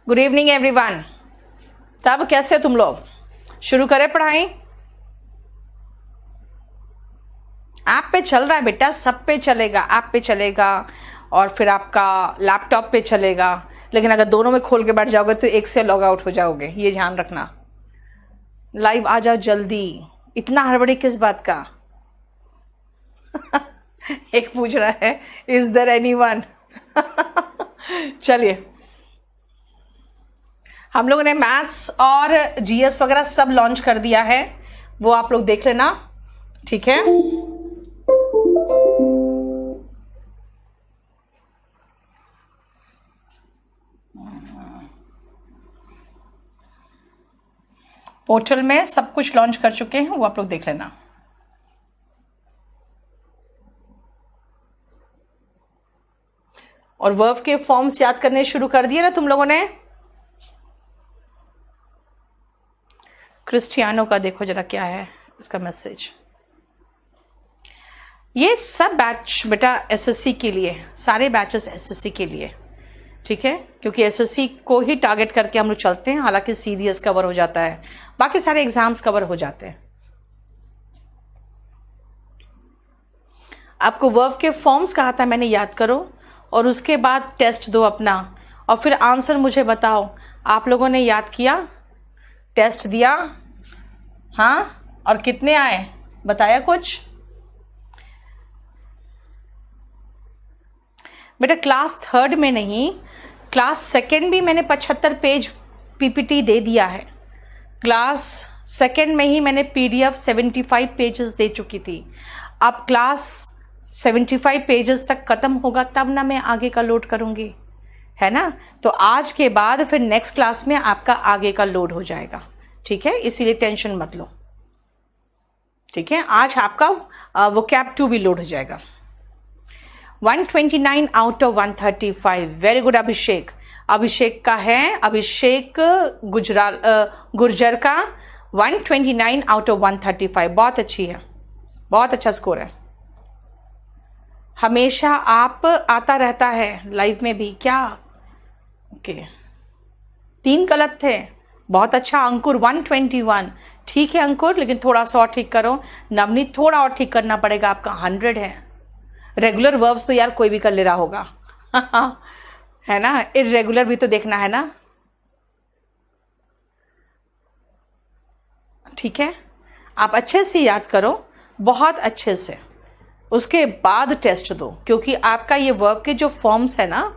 Good evening everyone. तब कैसे तुम लोग? शुरू करें पढ़ाई? ऐप पे चल रहा है बेटा, सब पे चलेगा, ऐप पे चलेगा और फिर आपका लैपटॉप पे चलेगा। लेकिन अगर दोनों में खोल के बैठ जाओगे तो एक से लॉग आउट हो जाओगे, ये ध्यान रखना। लाइव आ जाओ जल्दी, इतना हड़बड़ी किस बात का? एक पूछ रहा है इज देयर एनीवन? चलिए, हम लोगों ने मैथ्स और जीएस वगैरह सब लॉन्च कर दिया है, वो आप लोग देख लेना, ठीक है? पोर्टल में सब कुछ लॉन्च कर चुके हैं, वो आप लोग देख लेना। और वर्ब के फॉर्म्स याद करने शुरू कर दिए ना तुम लोगों ने? क्रिस्टियानो का देखो जरा क्या है इसका मैसेज। ये सब बैच बेटा एसएससी के लिए, सारे बैचेस एसएससी के लिए, ठीक है? क्योंकि एसएससी को ही टारगेट करके हम लोग चलते हैं। हालांकि सीडीएस कवर हो जाता है, बाकी सारे एग्जाम्स कवर हो जाते हैं। आपको वर्ब के फॉर्म्स कहा था मैंने, याद करो और उसके बाद टेस्ट दो अपना और फिर आंसर मुझे बताओ। आप लोगों ने याद किया, टेस्ट दिया? हाँ, और कितने आए बताया कुछ? बेटा क्लास थर्ड में नहीं, क्लास सेकेंड भी मैंने 75 पेज पीपीटी दे दिया है। क्लास सेकेंड में ही मैंने पीडीएफ 75 पेजेस दे चुकी थी। अब क्लास 75 पेजेस तक खत्म होगा तब ना मैं आगे का लोड करूंगी, है ना? तो आज के बाद फिर नेक्स्ट क्लास में आपका आगे का लोड हो जाएगा, ठीक है? इसीलिए टेंशन मत लो, ठीक है? आज आपका वोकैब 2 भी लोड हो जाएगा। 129 आउट ऑफ 135, वेरी गुड अभिषेक। अभिषेक का है, अभिषेक गुर्जर का 129 आउट ऑफ 135, बहुत अच्छी है, बहुत अच्छा स्कोर है। हमेशा आप आता रहता है लाइव में भी क्या? ओके, 3 गलत थे, बहुत अच्छा। अंकुर 121, ठीक है अंकुर, लेकिन थोड़ा सा और ठीक करो। नवनीत थोड़ा और ठीक करना पड़ेगा, आपका 100 है। रेगुलर वर्ब्स तो यार कोई भी कर ले रहा होगा, है ना? इर्रेगुलर भी तो देखना है ना, ठीक है? आप अच्छे से याद करो, बहुत अच्छे से, उसके बाद टेस्ट दो। क्योंकि आपका ये वर्ब के जो फॉर्म्स है ना,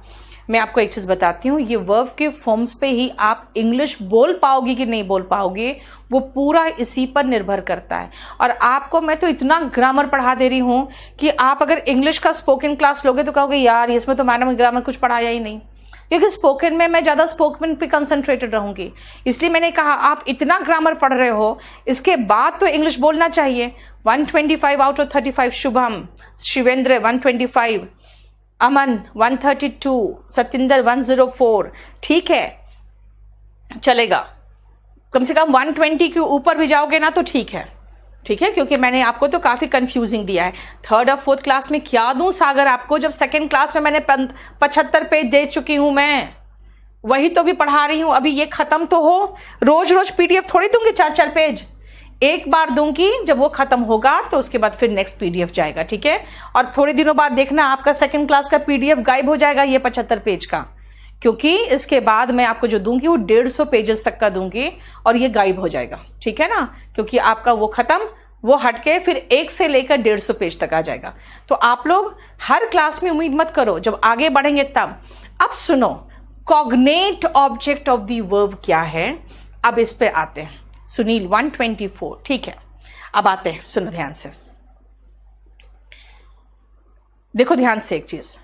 मैं आपको एक चीज बताती हूँ, ये वर्ब के फॉर्म्स पे ही आप इंग्लिश बोल पाओगे कि नहीं बोल पाओगे, वो पूरा इसी पर निर्भर करता है। और आपको मैं तो इतना ग्रामर पढ़ा दे रही हूँ कि आप अगर इंग्लिश का स्पोकन क्लास लोगे तो कहोगे यार इसमें तो मैंने ग्रामर कुछ पढ़ाया ही नहीं। क्योंकि स्पोकन में मैं ज्यादा स्पोकन पे कंसंट्रेटेड रहूंगी, इसलिए मैंने कहा आप इतना ग्रामर पढ़ रहे हो, इसके बाद तो इंग्लिश बोलना चाहिए। 125 आउट ऑफ 35 शुभम, शिवेंद्र 125, अमन 132, सतिंदर 104, ठीक है? चलेगा, कम से कम 120 के ऊपर भी जाओगे ना तो ठीक है, ठीक है? क्योंकि मैंने आपको तो काफी कंफ्यूजिंग दिया है। थर्ड और फोर्थ क्लास में क्या दूं सागर आपको, जब सेकंड क्लास में मैंने 75 पेज दे चुकी हूं, मैं वही तो भी पढ़ा रही हूं। अभी ये खत्म तो हो, रोज रोज पीडीएफ थोड़ी दूंगी 4-4 पेज, एक बार दूंगी, जब वो खत्म होगा तो उसके बाद फिर नेक्स्ट पीडीएफ जाएगा, ठीक है? और थोड़े दिनों बाद देखना आपका सेकंड क्लास का पीडीएफ गायब हो जाएगा, ये 75 पेज का, क्योंकि इसके बाद मैं आपको जो दूंगी वो 150 पेजेस तक का दूंगी और ये गायब हो जाएगा, ठीक है ना? क्योंकि आपका वो खत्म, वो हटके फिर 1 से लेकर 150 पेज तक आ जाएगा। तो आप लोग हर क्लास में उम्मीद मत करो, जब आगे बढ़ेंगे तब। अब सुनो, cognate object of the verb क्या है, अब इस पे आते हैं। सुनील 124, ठीक है? अब आते हैं, सुनो ध्यान से, देखो ध्यान से एक चीज,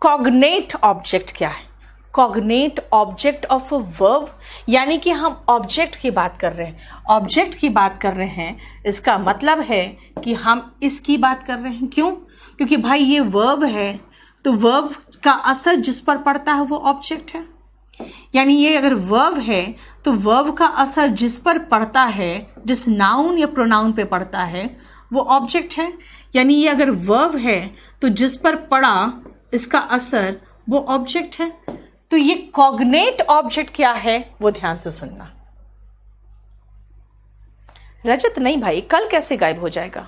कॉग्नेट ऑब्जेक्ट क्या है? Cognate object of a verb, यानी कि हम ऑब्जेक्ट की बात कर रहे हैं, ऑब्जेक्ट की बात कर रहे हैं, इसका मतलब है कि हम इसकी बात कर रहे हैं। क्यों? क्योंकि भाई ये वर्ब है, तो वर्ब का असर जिस पर पड़ता है वो ऑब्जेक्ट है। यानी ये अगर वर्ब है तो वर्ब का असर जिस पर पड़ता है, जिस नाउन या प्रोनाउन पे पड़ता है, वो ऑब्जेक्ट है। यानी ये अगर वर्ब है तो जिस पर पड़ा इसका असर वो ऑब्जेक्ट है। तो ये कॉग्नेट ऑब्जेक्ट क्या है वो ध्यान से सुनना। रजत नहीं भाई, कल कैसे गायब हो जाएगा,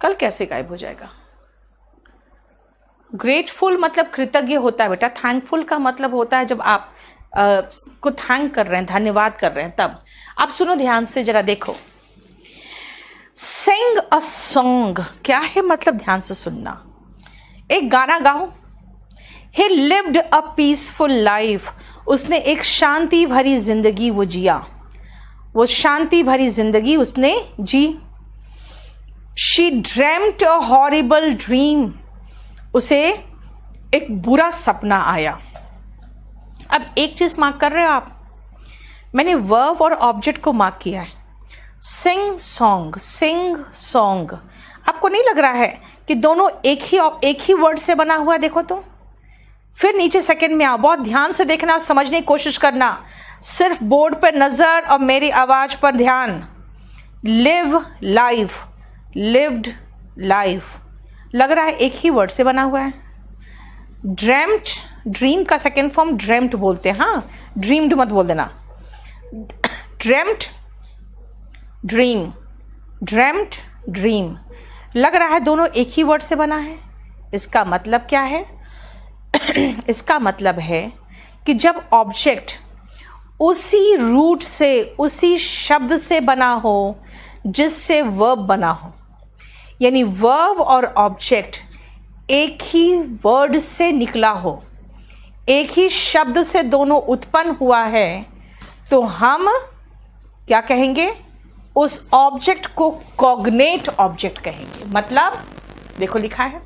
कल कैसे गायब हो जाएगा। ग्रेटफुल मतलब कृतज्ञ होता है बेटा। थैंकफुल का मतलब होता है जब आप को थैंक कर रहे हैं, धन्यवाद कर रहे हैं, तब। आप सुनो ध्यान से, जरा देखो। सिंग अ सॉन्ग क्या है मतलब, ध्यान से सुनना। एक गाना गाओ। ही लिव्ड अ पीसफुल लाइफ, उसने एक शांति भरी जिंदगी वो जिया, वो शांति भरी जिंदगी उसने जी। She dreamed a horrible dream, उसे एक बुरा सपना आया। अब एक चीज मार्क कर रहे हो आप, मैंने वर्ब और ऑब्जेक्ट को मार्क किया है। सिंग सॉन्ग, सिंग सॉन्ग, आपको नहीं लग रहा है कि दोनों एक ही वर्ड से बना हुआ है? देखो तो फिर नीचे सेकंड में आओ, बहुत ध्यान से देखना और समझने की कोशिश करना, सिर्फ बोर्ड पर नजर और मेरी आवाज पर ध्यान। लिव लाइफ, लिव्ड लाइफ, लग रहा है एक ही वर्ड से बना हुआ है। ड्रेम्ड, ड्रीम का सेकेंड फॉर्म ड्रेम्ड बोलते हैं, हाँ, ड्रीम्ड मत बोल देना। ड्रेम्ड ड्रीम, ड्रेम्ड ड्रीम, लग रहा है दोनों एक ही वर्ड से बना है। इसका मतलब क्या है? इसका मतलब है कि जब ऑब्जेक्ट उसी रूट से, उसी शब्द से बना हो जिससे वर्ब बना हो, यानी वर्ब और ऑब्जेक्ट एक ही वर्ड से निकला हो, एक ही शब्द से दोनों उत्पन्न हुआ है, तो हम क्या कहेंगे? उस ऑब्जेक्ट को कॉग्नेट ऑब्जेक्ट कहेंगे। मतलब देखो लिखा है,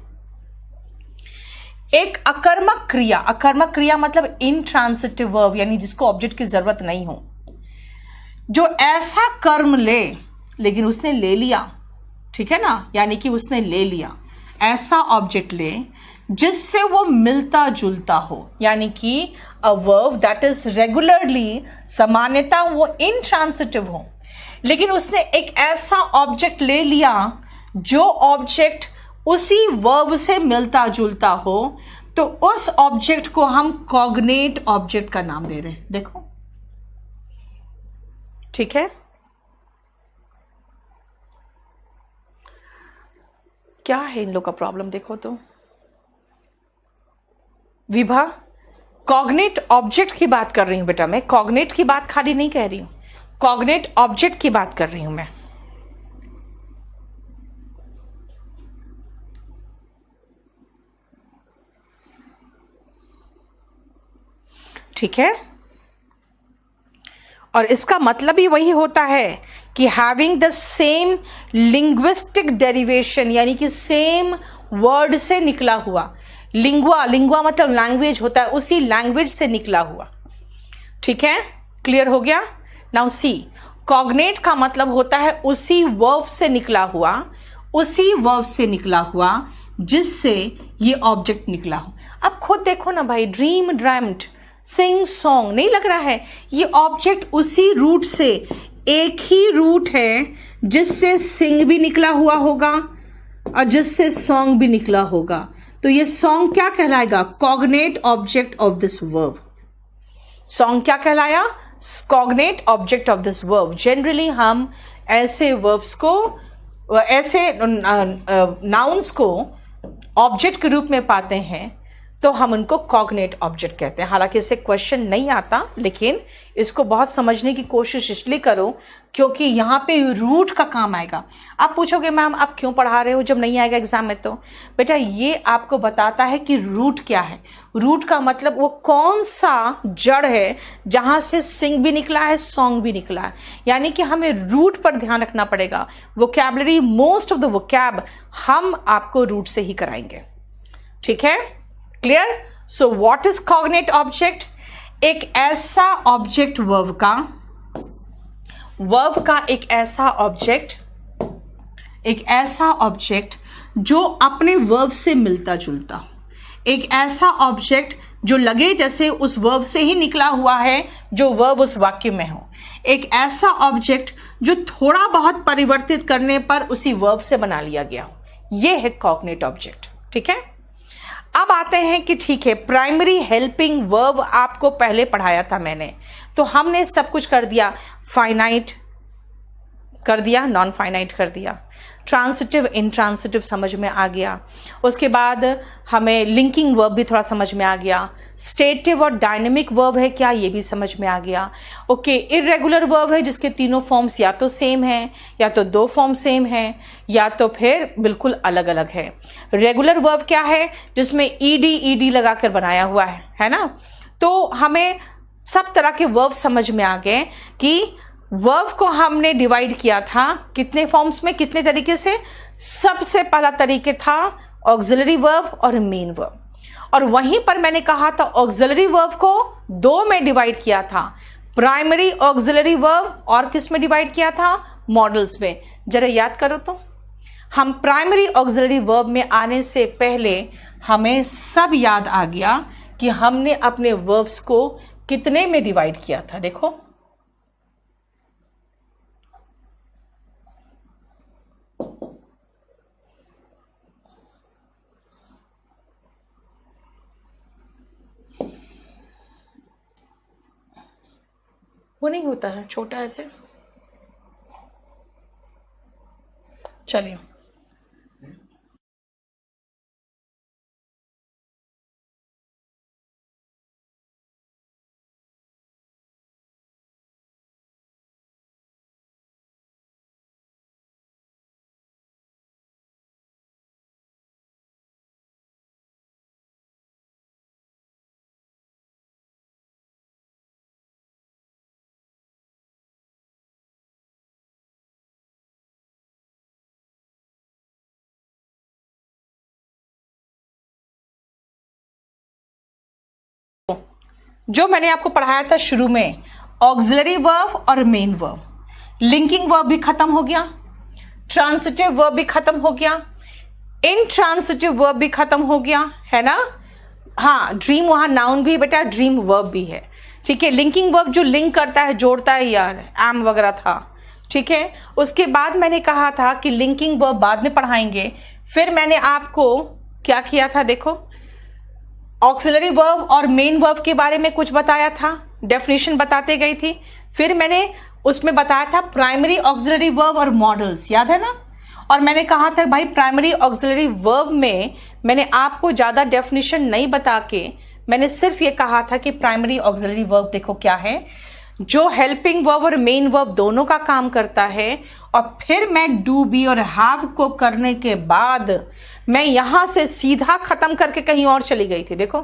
एक अकर्मक क्रिया, अकर्मक क्रिया मतलब इनट्रांसिटिव वर्ब, यानी जिसको ऑब्जेक्ट की जरूरत नहीं हो, जो ऐसा कर्म ले, लेकिन उसने ले लिया, ठीक है ना, यानी कि उसने ले लिया, ऐसा ऑब्जेक्ट ले जिससे वो मिलता जुलता हो, यानी कि a verb that is regularly, सामान्यता वो इनट्रांसिटिव हो, लेकिन उसने एक ऐसा ऑब्जेक्ट ले लिया जो ऑब्जेक्ट उसी वर्ब से मिलता जुलता हो, तो उस ऑब्जेक्ट को हम कॉग्नेट ऑब्जेक्ट का नाम दे रहे हैं। देखो ठीक है, क्या है इन लोग का प्रॉब्लम? देखो तो विभा, कॉग्नेट ऑब्जेक्ट की बात कर रही हूं बेटा मैं, कॉग्नेट की बात खाली नहीं कह रही हूं, कॉग्नेट ऑब्जेक्ट की बात कर रही हूं मैं। ठीक है, और इसका मतलब ही वही होता है कि having the same linguistic derivation, यानी कि सेम वर्ड से निकला हुआ। लिंगुआ, लिंगुआ मतलब लैंग्वेज होता है, उसी लैंग्वेज से निकला हुआ। ठीक है, क्लियर हो गया? नाउ सी, कॉग्नेट का मतलब होता है उसी वर्ब से निकला हुआ, उसी वर्ब से निकला हुआ जिससे ये ऑब्जेक्ट निकला हो। अब खुद देखो ना भाई, ड्रीम, ड्रैम्ड, सिंग सॉन्ग, नहीं लग रहा है ये ऑब्जेक्ट उसी रूट से, एक ही रूट है जिससे सिंग भी निकला हुआ होगा और जिससे सॉन्ग भी निकला होगा, तो ये सॉन्ग क्या कहलाएगा? Cognate object of this verb. Song क्या कहलाया? Cognate object of this verb. Generally हम ऐसे वर्ब्स को, ऐसे नाउन्स को ऑब्जेक्ट के रूप में पाते हैं, तो हम उनको कॉग्नेट ऑब्जेक्ट कहते हैं। हालांकि इससे क्वेश्चन नहीं आता, लेकिन इसको बहुत समझने की कोशिश इसलिए करो क्योंकि यहाँ पे रूट का काम आएगा। आप पूछोगे मैम आप क्यों पढ़ा रहे हो जब नहीं आएगा एग्जाम में? तो बेटा ये आपको बताता है कि रूट क्या है। रूट का मतलब वो कौन सा जड़ है जहां से सिंग भी निकला है, सॉन्ग भी निकला है, यानी कि हमें रूट पर ध्यान रखना पड़ेगा। Vocabulary, most of the vocab हम आपको रूट से ही कराएंगे। ठीक है, clear? So what is cognate object? एक ऐसा ऑब्जेक्ट, वर्ब का एक ऐसा ऑब्जेक्ट, एक ऐसा ऑब्जेक्ट जो अपने वर्ब से मिलता जुलता हो, एक ऐसा ऑब्जेक्ट जो लगे जैसे उस वर्ब से ही निकला हुआ है जो वर्ब उस वाक्य में हो, एक ऐसा ऑब्जेक्ट जो थोड़ा बहुत परिवर्तित करने पर उसी वर्ब से बना लिया गया हो, यह है कॉग्नेट ऑब्जेक्ट। ठीक है, अब आते हैं कि ठीक है, प्राइमरी हेल्पिंग वर्ब आपको पहले पढ़ाया था मैंने, तो हमने सब कुछ कर दिया, फाइनाइट कर दिया, नॉन फाइनाइट कर दिया, ट्रांसिटिव इंट्रांसिटिव समझ में आ गया, उसके बाद हमें लिंकिंग वर्ब भी थोड़ा समझ में आ गया, स्टेटिव और डायनेमिक वर्ब है क्या ये भी समझ में आ गया। ओके, इरेगुलर वर्ब है जिसके तीनों फॉर्म्स या तो सेम है, या तो दो फॉर्म सेम है, या तो फिर बिल्कुल अलग अलग है। रेगुलर वर्ब क्या है, जिसमें ईडी लगाकर बनाया हुआ है ना। तो हमें सब तरह के वर्ब समझ में आ गए कि वर्ब को हमने डिवाइड किया था कितने फॉर्म्स में, कितने तरीके से। सबसे पहला तरीके था ऑक्सिलरी वर्ब और मेन वर्ब, और वहीं पर मैंने कहा था ऑक्सिलरी वर्ब को दो में डिवाइड किया था, प्राइमरी ऑक्सिलरी वर्ब और किस में डिवाइड किया था, मॉडल्स में। जरा याद करो तो, हम प्राइमरी ऑक्सिलरी वर्ब में आने से पहले हमें सब याद आ गया कि हमने अपने वर्ब्स को कितने में डिवाइड किया था। देखो, वो नहीं होता है छोटा ऐसे, चलिए। जो मैंने आपको पढ़ाया था शुरू में, ऑक्सिलरी वर्ब और मेन वर्ब, लिंकिंग वर्ब भी खत्म हो गया, ट्रांसिटिव वर्ब भी खत्म हो गया, इनट्रांसिटिव वर्ब भी खत्म हो गया, है ना। हाँ, ड्रीम वहां नाउन भी बेटा, ड्रीम वर्ब भी है, ठीक है। लिंकिंग वर्ब जो लिंक करता है, जोड़ता है यार, एम वगैरह था, ठीक है। उसके बाद मैंने कहा था कि लिंकिंग वर्ब बाद में पढ़ाएंगे। फिर मैंने आपको क्या किया था, देखो, ऑक्सिलरी वर्ब और मेन वर्ब के बारे में कुछ बताया था, डेफिनेशन बताते गई थी। फिर मैंने उसमें बताया था प्राइमरी ऑक्सिलरी वर्ब और मॉडल्स, याद है ना। और मैंने कहा था भाई प्राइमरी ऑक्सिलरी वर्ब में मैंने आपको ज्यादा डेफिनेशन नहीं बता के, मैंने सिर्फ ये कहा था कि प्राइमरी ऑक्सिलरी वर्ब देखो क्या है, जो हेल्पिंग वर्ब और मेन वर्ब दोनों का काम करता है। और फिर मैं डू बी और हैव को करने के बाद मैं यहां से सीधा खत्म करके कहीं और चली गई थी। देखो,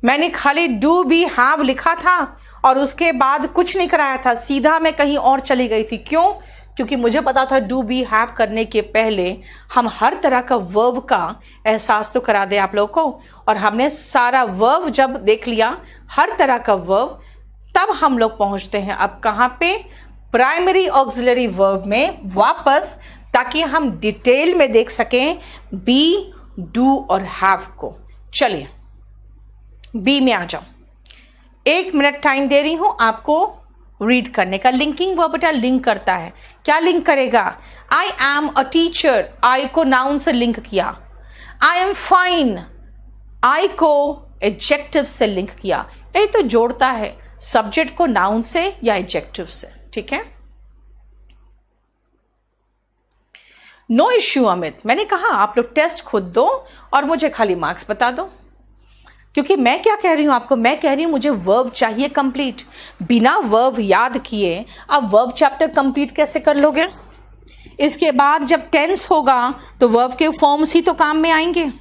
मैंने खाली डू बी हैव लिखा था और उसके बाद कुछ नहीं कराया था, सीधा मैं कहीं और चली गई थी। क्यों? क्योंकि मुझे पता था डू बी हैव करने के पहले हम हर तरह का वर्ब का एहसास तो करा दें आप लोगों को। और हमने सारा वर्ब जब देख लिया, हर तरह का वर्ब, तब हम लोग पहुंचते हैं अब कहां पे, प्राइमरी ऑक्सिलरी वर्ब में वापस, ताकि हम डिटेल में देख सकें बी, डू और हैव को। चलिए बी में आ जाओ, 1 मिनट टाइम दे रही हूं आपको रीड करने का। लिंकिंग वर्ब बेटा लिंक करता है, क्या लिंक करेगा, आई एम अ टीचर, आई को नाउन से लिंक किया, आई एम फाइन, आई को एडजेक्टिव से लिंक किया। यही तो जोड़ता है सब्जेक्ट को नाउन से या एडजेक्टिव से, ठीक है। नो इश्यू अमित, मैंने कहा आप लोग टेस्ट खुद दो और मुझे खाली मार्क्स बता दो। क्योंकि मैं क्या कह रही हूं आपको, मैं कह रही हूं मुझे वर्ब चाहिए कंप्लीट। बिना वर्ब याद किए आप वर्ब चैप्टर कंप्लीट कैसे कर लोगे। इसके बाद जब टेंस होगा तो वर्ब के फॉर्म्स ही तो काम में आएंगे।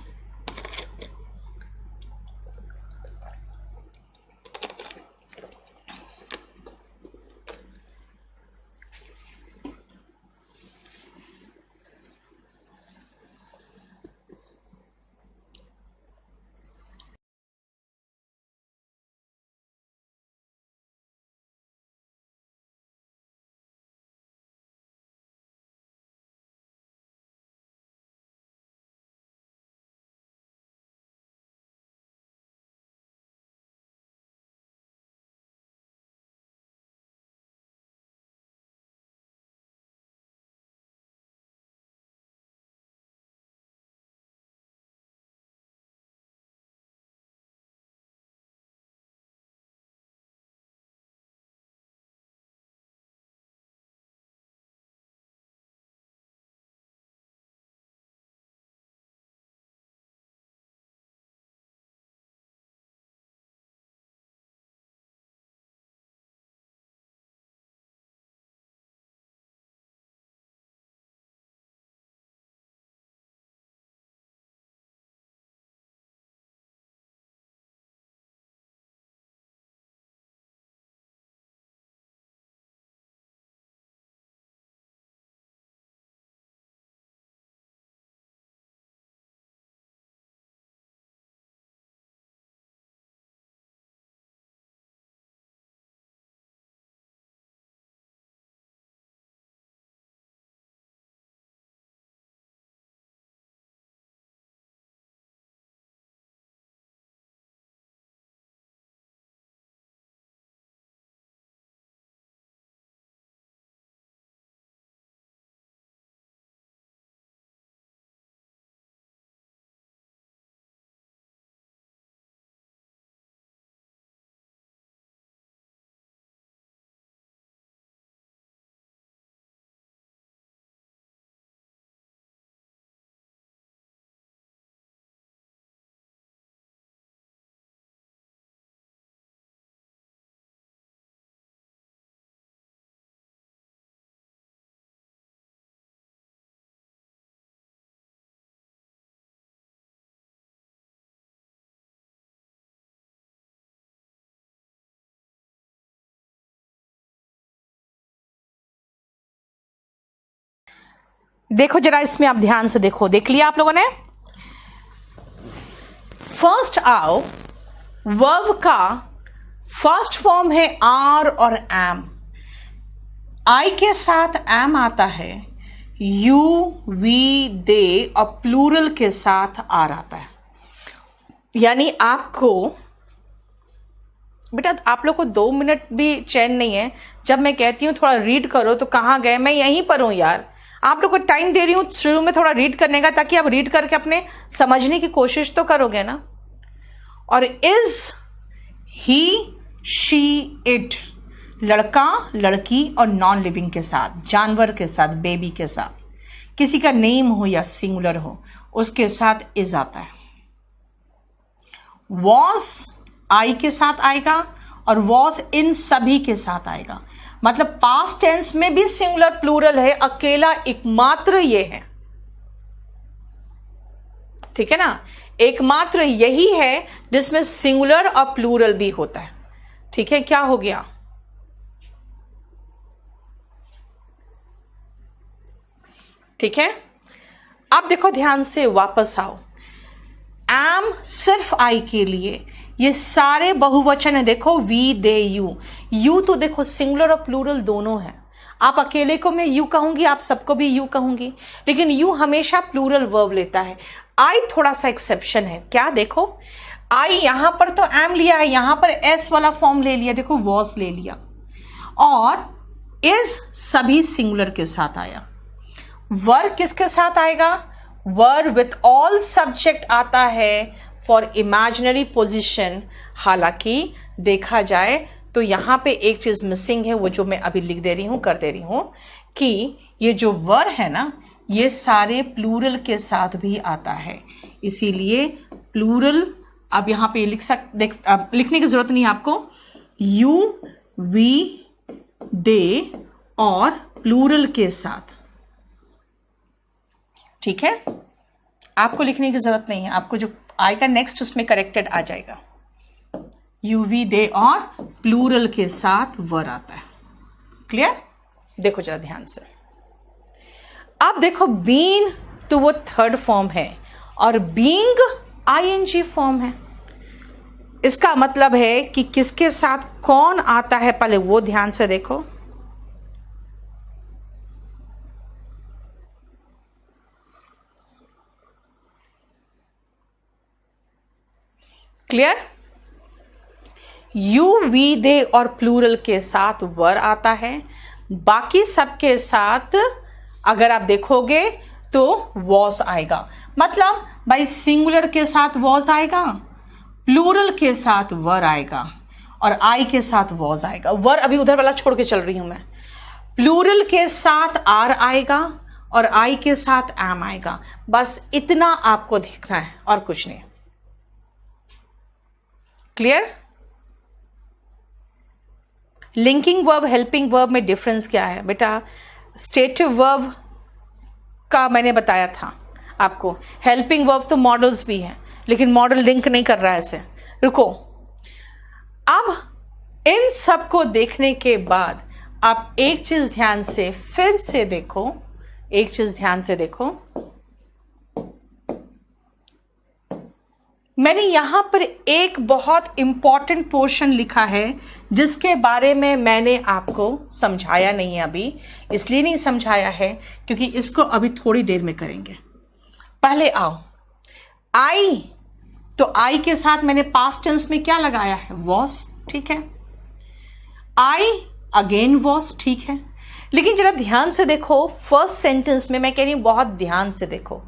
देखो जरा इसमें आप ध्यान से देखो, देख लिया आप लोगों ने। फर्स्ट आओ, वर्ब का फर्स्ट फॉर्म है आर और एम। आई के साथ एम आता है, यू वी दे और प्लूरल के साथ आर आता है। यानी आपको बेटा, आप लोग को 2 मिनट भी चैन नहीं है। जब मैं कहती हूँ थोड़ा रीड करो तो कहाँ गए, मैं यहीं पर हूँ यार। आप लोग को टाइम दे रही हूँ शुरू में थोड़ा रीड करने का, ताकि आप रीड करके अपने समझने की कोशिश तो करोगे ना। और इज, ही, शी, इट, लड़का, लड़की और नॉन लिविंग के साथ, जानवर के साथ, बेबी के साथ, किसी का नेम हो या सिंगुलर हो, उसके साथ इज आता है। वॉस आई के साथ आएगा और वॉस इन सभी के साथ आएगा। मतलब पास्ट टेंस में भी सिंगुलर प्लूरल है, अकेला एकमात्र ये है, ठीक है ना। एकमात्र यही है जिसमें सिंगुलर और प्लूरल भी होता है, ठीक है। क्या हो गया, ठीक है। अब देखो ध्यान से, वापस आओ। एम सिर्फ आई के लिए, ये सारे बहुवचन है। देखो वी, दे, यू। यू तो देखो सिंगुलर और प्लूरल दोनों है। आप अकेले को मैं यू कहूंगी, आप सबको भी यू कहूंगी, लेकिन यू हमेशा प्लूरल वर्ब लेता है। आई थोड़ा सा एक्सेप्शन है। क्या, देखो आई यहां पर तो एम लिया है, यहां पर एस वाला फॉर्म ले लिया, देखो वॉस ले लिया, और इज सभी सिंगुलर के साथ आया। वर किसके साथ आएगा, वर विथ ऑल सब्जेक्ट आता है फॉर इमेजिनरी पोजिशन। हालांकि देखा जाए तो यहां पे एक चीज मिसिंग है, वो जो मैं अभी लिख दे रही हूं, कर दे रही हूं, कि ये जो वर है ना, ये सारे प्लूरल के साथ भी आता है। इसीलिए प्लूरल अब यहां पे लिखने की जरूरत नहीं है आपको। यू, वी, दे और प्लूरल के साथ, ठीक है। आपको लिखने की जरूरत नहीं है, आपको जो आएगा नेक्स्ट उसमें करेक्टेड आ जाएगा। यू, वी, दे और प्लूरल के साथ वर आता है। क्लियर, देखो जरा ध्यान से। अब देखो बीन तो वो थर्ड फॉर्म है और बीइंग आईएनजी फॉर्म है। इसका मतलब है कि किसके साथ कौन आता है, पहले वो ध्यान से देखो। क्लियर, यू, वी, दे और प्लूरल के साथ वर आता है। बाकी सबके साथ अगर आप देखोगे तो वॉस आएगा। मतलब भाई सिंगुलर के साथ वॉस आएगा, प्लूरल के साथ वर आएगा और आई के साथ वॉस आएगा। वर अभी उधर वाला छोड़ के चल रही हूं मैं। प्लूरल के साथ आर आएगा और आई के साथ एम आएगा। बस इतना आपको देखना है और कुछ नहीं। Clear, linking verb, helping verb में डिफरेंस क्या है बेटा? स्टेटिव वर्ब का मैंने बताया था आपको। हेल्पिंग वर्ब तो मॉडल्स भी हैं, लेकिन मॉडल लिंक नहीं कर रहा है ऐसे। रुको, अब इन सब को देखने के बाद आप एक चीज ध्यान से फिर से देखो, एक चीज ध्यान से देखो। मैंने यहां पर एक बहुत इंपॉर्टेंट पोर्शन लिखा है जिसके बारे में मैंने आपको समझाया नहीं है अभी। इसलिए नहीं समझाया है क्योंकि इसको अभी थोड़ी देर में करेंगे। पहले आओ, आई, तो आई के साथ मैंने पास्ट टेंस में क्या लगाया है? वॉस, ठीक है। आई अगेन वॉस, ठीक है। लेकिन जरा ध्यान से देखो, फर्स्ट सेंटेंस में मैं कह रही हूं बहुत ध्यान से देखो।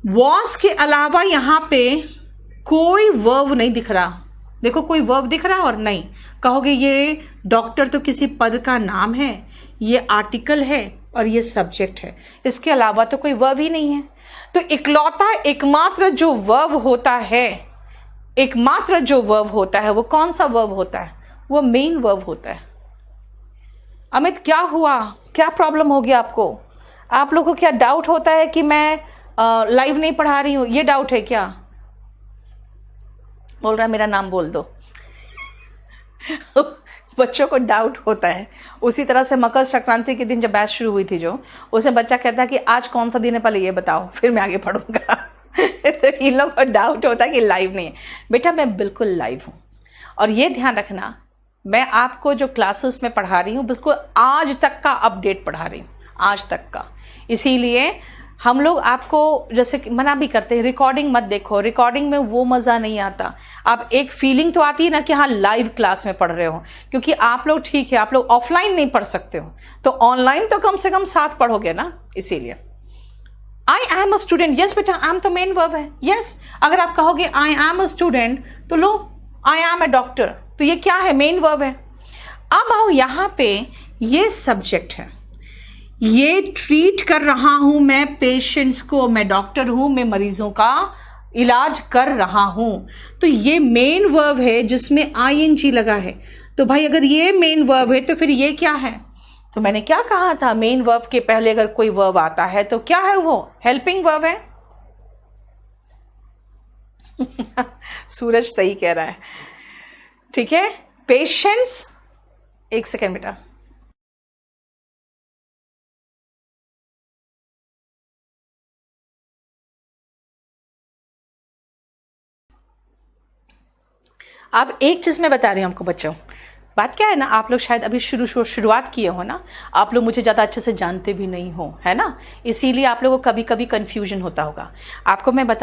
वॉस के अलावा यहां पे कोई वर्ब नहीं दिख रहा। देखो कोई वर्ब दिख रहा और नहीं। कहोगे ये डॉक्टर तो किसी पद का नाम है, ये आर्टिकल है और ये सब्जेक्ट है, इसके अलावा तो कोई वर्ब ही नहीं है। तो इकलौता एकमात्र जो वर्ब होता है, एकमात्र जो वर्ब होता है वो कौन सा वर्ब होता है? वो मेन वर्ब होता है। अमित क्या हुआ, क्या प्रॉब्लम हो गया आपको? आप लोगों को क्या डाउट होता है कि मैं लाइव नहीं पढ़ा रही हूं? ये डाउट है क्या? बोल रहा है मेरा नाम बोल दो। बच्चों को डाउट होता है। उसी तरह से मकर संक्रांति के दिन जब बैच शुरू हुई थी जो, उसमें बच्चा कहता है कि आज कौन सा दिन है पहले ये बताओ, फिर मैं आगे पढ़ूंगा। तो इन लोग को डाउट होता है कि लाइव नहीं है। बेटा मैं बिल्कुल लाइव हूं, और ये ध्यान रखना, मैं आपको जो क्लासेस में पढ़ा रही हूँ बिल्कुल आज तक का अपडेट पढ़ा रही हूँ, आज तक का। इसीलिए हम लोग आपको जैसे मना भी करते हैं, रिकॉर्डिंग मत देखो, रिकॉर्डिंग में वो मजा नहीं आता। आप एक फीलिंग तो आती है ना कि हाँ लाइव क्लास में पढ़ रहे हो, क्योंकि आप लोग ठीक है, आप लोग ऑफलाइन नहीं पढ़ सकते हो, तो ऑनलाइन तो कम से कम साथ पढ़ोगे ना। इसीलिए I am a student, yes बेटा आई एम तो मेन वर्ब है, यस। अगर आप कहोगे आई एम अ स्टूडेंट, तो लो आई एम अ डॉक्टर, तो ये क्या है, मेन वर्ब है। अब आओ यहां पे, ये सब्जेक्ट है, ये ट्रीट कर रहा हूं मैं पेशेंट्स को, मैं डॉक्टर हूं, मैं मरीजों का इलाज कर रहा हूं, तो ये मेन वर्ब है जिसमें आईएनजी लगा है। तो भाई अगर ये मेन वर्ब है तो फिर ये क्या है? तो मैंने क्या कहा था, मेन वर्ब के पहले अगर कोई वर्ब आता है तो क्या है वो, हेल्पिंग वर्ब है। सूरज सही कह रहा है, ठीक है। पेशेंट्स, एक सेकेंड बेटा, अब एक चीज मैं बता रही हूं आपको बच्चों, बात क्या है ना, आप लोग शायद अभी शुरुआत किए हो ना, आप लोग मुझे ज्यादा अच्छे से जानते भी नहीं हो, है ना, इसीलिए आप लोगों को कभी कभी कंफ्यूजन होता होगा। आपको मैं बता